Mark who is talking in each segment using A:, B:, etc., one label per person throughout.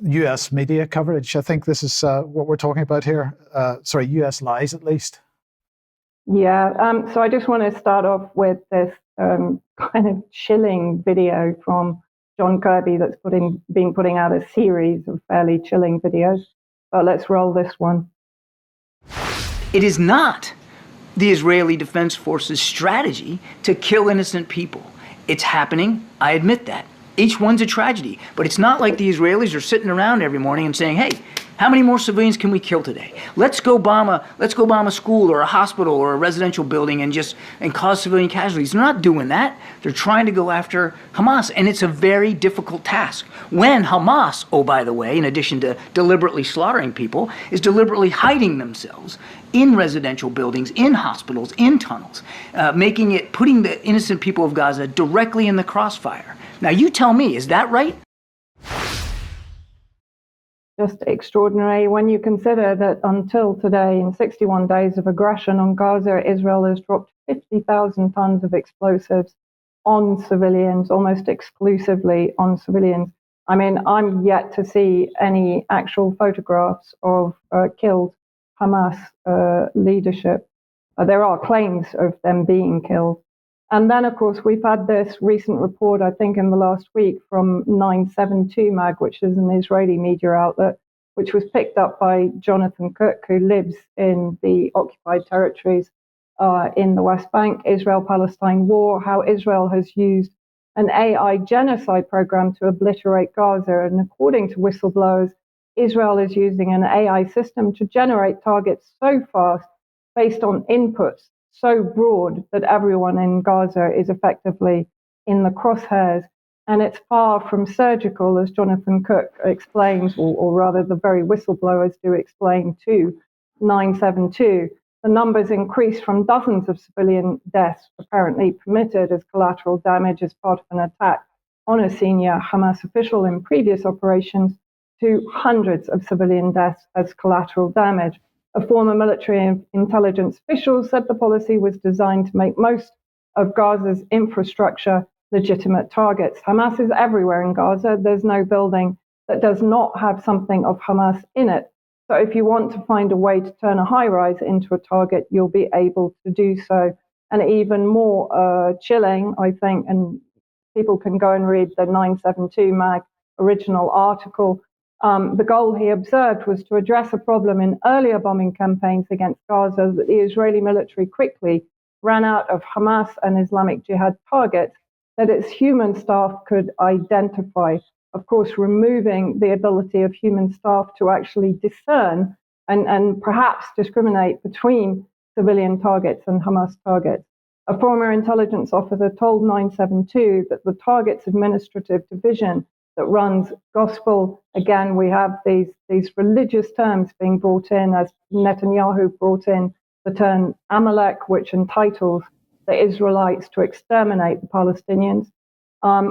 A: US media coverage. I think this is what we're talking about here. US lies at least.
B: Yeah, so I just want to start off with this kind of chilling video from John Kirby that's been putting out a series of fairly chilling videos. But let's roll this one.
C: It is not the Israeli Defense Forces strategy to kill innocent people. It's happening, I admit that. Each one's a tragedy, but it's not like the Israelis are sitting around every morning and saying, hey, how many more civilians can we kill today? Let's go bomb a school or a hospital or a residential building and cause civilian casualties. They're not doing that. They're trying to go after Hamas, and it's a very difficult task. When Hamas, oh, by the way, in addition to deliberately slaughtering people, is deliberately hiding themselves in residential buildings, in hospitals, in tunnels, putting the innocent people of Gaza directly in the crossfire. Now, you tell me, is that right?
B: Just extraordinary when you consider that until today, in 61 days of aggression on Gaza, Israel has dropped 50,000 tons of explosives on civilians, almost exclusively on civilians. I mean, I'm yet to see any actual photographs of killed Hamas leadership. There are claims of them being killed. And then, of course, we've had this recent report, I think, in the last week from 972 Mag, which is an Israeli media outlet, which was picked up by Jonathan Cook, who lives in the occupied territories in the West Bank, Israel-Palestine war, how Israel has used an AI genocide program to obliterate Gaza. And according to whistleblowers, Israel is using an AI system to generate targets so fast based on inputs so broad that everyone in Gaza is effectively in the crosshairs. And it's far from surgical, as Jonathan Cook explains, or rather the very whistleblowers do explain to 972. The numbers increase from dozens of civilian deaths apparently permitted as collateral damage as part of an attack on a senior Hamas official in previous operations to hundreds of civilian deaths as collateral damage. A former military intelligence official said the policy was designed to make most of Gaza's infrastructure legitimate targets. Hamas is everywhere in Gaza. There's no building that does not have something of Hamas in it. So if you want to find a way to turn a high-rise into a target, you'll be able to do so. And even more chilling, I think, and people can go and read the 972 Mag original article. The goal, he observed, was to address a problem in earlier bombing campaigns against Gaza that the Israeli military quickly ran out of Hamas and Islamic Jihad targets that its human staff could identify. Of course, removing the ability of human staff to actually discern and perhaps discriminate between civilian targets and Hamas targets. A former intelligence officer told 972 that the Targets Administrative Division that runs gospel, again, we have these religious terms being brought in, as Netanyahu brought in the term Amalek, which entitles the Israelites to exterminate the Palestinians,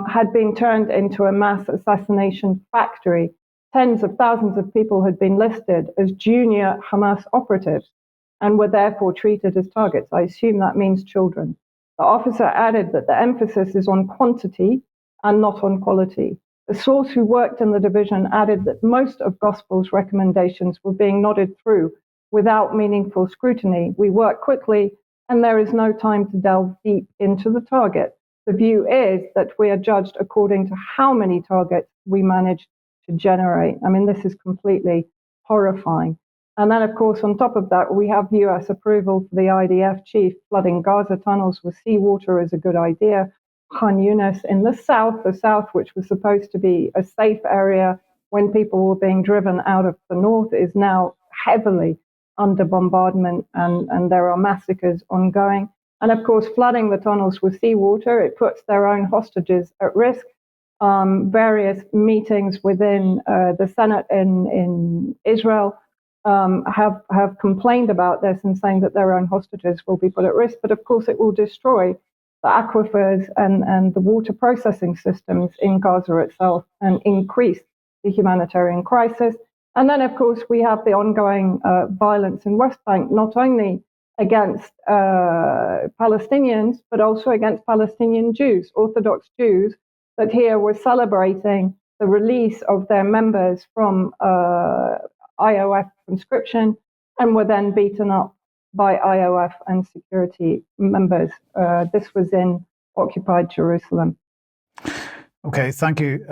B: had been turned into a mass assassination factory. Tens of thousands of people had been listed as junior Hamas operatives and were therefore treated as targets. I assume that means children. The officer added that the emphasis is on quantity and not on quality. The source who worked in the division added that most of Gospel's recommendations were being nodded through without meaningful scrutiny. We work quickly, and there is no time to delve deep into the target. The view is that we are judged according to how many targets we manage to generate. I mean, this is completely horrifying. And then, of course, on top of that, we have US approval for the IDF chief flooding Gaza tunnels with seawater is a good idea. Khan Yunis in the south, which was supposed to be a safe area when people were being driven out of the north, is now heavily under bombardment, and there are massacres ongoing. And of course, flooding the tunnels with seawater, it puts their own hostages at risk. Various meetings within the Senate in Israel have complained about this and saying that their own hostages will be put at risk. But of course, it will destroy the aquifers and the water processing systems in Gaza itself and increase the humanitarian crisis. And then, of course, we have the ongoing violence in West Bank, not only against Palestinians, but also against Palestinian Jews, Orthodox Jews, that here were celebrating the release of their members from IOF conscription, and were then beaten up by IOF and security members. This was in occupied Jerusalem.
A: Okay, thank you.